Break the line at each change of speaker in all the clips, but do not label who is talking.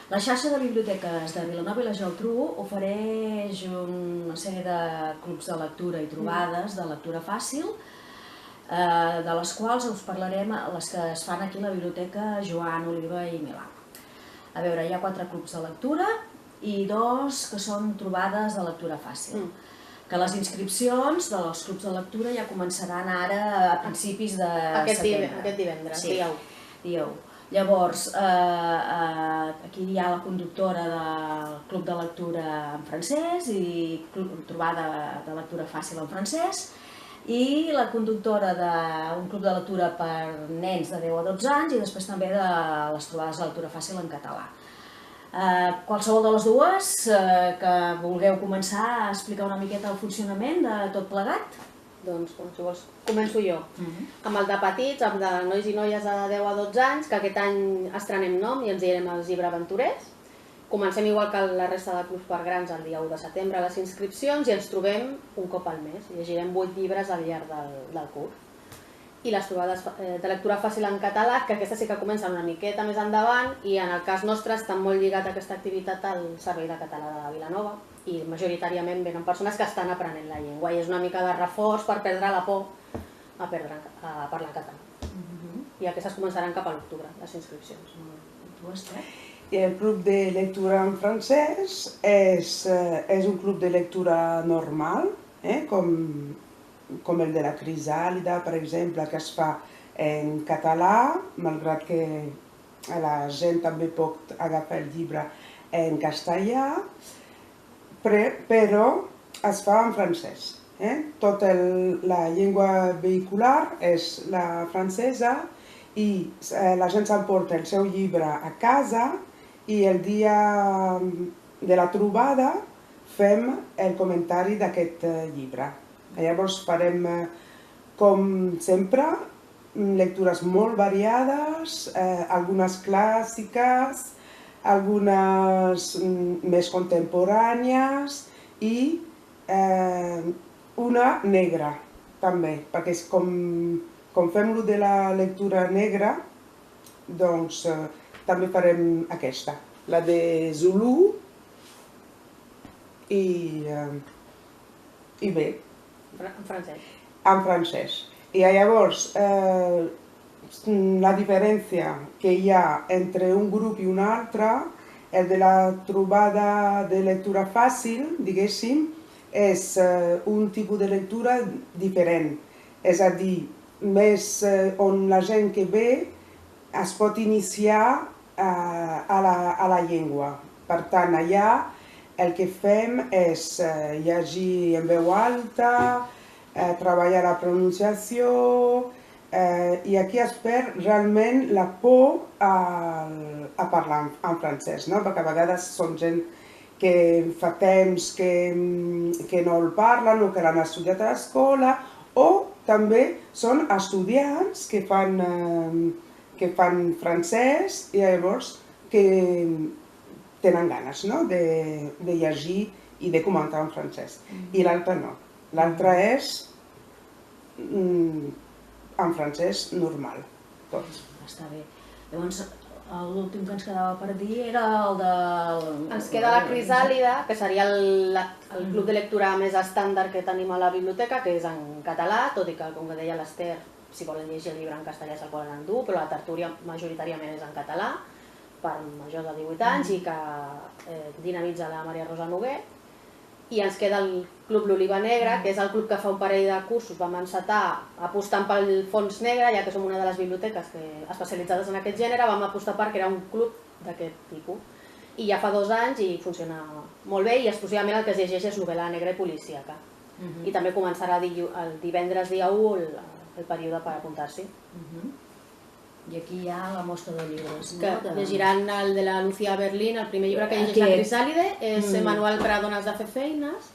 La xarxa de biblioteques de Vilanova i la Geltrú ofereix una sèrie de clubs de lectura i trobades de lectura fàcil, de les quals us parlarem les que es fan aquí a la Biblioteca Joan Oliva i Milà. A veure, hi ha 4 clubs de lectura i 2 que són trobades de lectura fàcil. Que les inscripcions dels clubs de lectura ja començaran ara a principis de setembre.
Aquest divendres,
dia 1. Llavors, aquí hi ha la conductora del club de lectura en francès i trobada de lectura fàcil en francès i la conductora d'un club de lectura per nens de 10 a 12 anys i després també de les trobades de lectura fàcil en català. Qualsevol de les dues que vulgueu començar a explicar una miqueta el funcionament de tot plegat?
Doncs, si vols, començo jo. Amb el de petits, amb de nois i noies de 10 a 12 anys, que aquest any estrenem nom i ens direm els llibreaventurers. Comencem igual que la resta de clubs per grans el dia 1 de setembre a les inscripcions i ens trobem un cop al mes. Llegirem 8 llibres al llarg del curs. I les trobades de lectura fàcil en català, que aquestes sí que comencen una miqueta més endavant i en el cas nostre està molt lligat a aquesta activitat al Servei de Català de Vilanova i majoritàriament venen persones que estan aprenent la llengua i és una mica de reforç per perdre la por a parlar en català. I aquestes començaran cap a l'octubre, les inscripcions.
Tu, Esther?
El club de lectura en francès és un club de lectura normal, com el de la Crisàlida, per exemple, que es fa en català, malgrat que la gent també pot agafar el llibre en castellà, però es fa en francès. Tota la llengua vehicular és la francesa i la gent s'emporta el seu llibre a casa i el dia de la trobada fem el comentari d'aquest llibre. Llavors farem, com sempre, lectures molt variades, algunes clàssiques, algunes més contemporànies i una negra, també, perquè com fem-lo de la lectura negra, doncs també farem aquesta, la de Zulu i bé.
En francès.
En francès. I llavors, la diferència que hi ha entre un grup i un altre, el de la trobada de lectura fàcil, diguéssim, és un tipus de lectura diferent. És a dir, més on la gent que ve es pot iniciar a la llengua. Per tant, allà el que fem és llegir en veu alta, treballar la pronunciació i aquí es perd realment la por a parlar en francès, perquè a vegades són gent que fa temps que no el parlen o que l'han estudiat a l'escola o també són estudiants que fan francès i llavors que tenen ganes de llegir i de comentar en francès. I l'altre no. L'altre és en francès normal, tots.
Està bé. Llavors, l'últim que ens quedava per dir era el del...
Ens queda la Crisàlida, que seria el club de lectura més estàndard que tenim a la biblioteca, que és en català, tot i que, com que deia l'Esther, si volen llegir el llibre en castellà se'l poden endur, però la tertúlia majoritàriament és en català, per majors de 18 anys i que dinamitza la Maria Rosa Noguer. I ens queda el Club L'Oliva Negra, que és el club que fa un parell de cursos vam encetar apostant pel fons negre, ja que som una de les biblioteques especialitzades en aquest gènere, vam apostar perquè era un club d'aquest tipus. I ja fa 2 anys i funciona molt bé i exclusivament el que es llegeix és novel·la negra i policíaca. I també començarà el divendres dia 1 el període per apuntar-s'hi.
I aquí hi ha la mostra de llibres.
Que llegiran el de la Lucía Berlín, el primer llibre que llegeix la Crisàlide, és Manual per a dones de fer feines,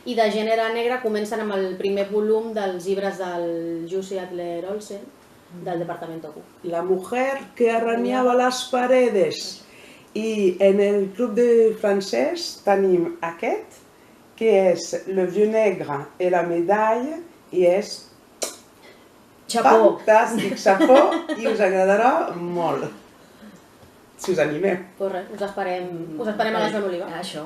i de gènere negre comencen amb el primer volum dels llibres del Jussi Adler Olsen, del Departamento Q.
La mujer que arañaba las paredes. I en el club de francès tenim aquest, que és Le Vieux Negre et la Médaille, i és
Chapó.
Fantàstic, chapó, i us agradarà molt. si us animeu.
Pues res, us esperem a les Ben Oliva.
Això.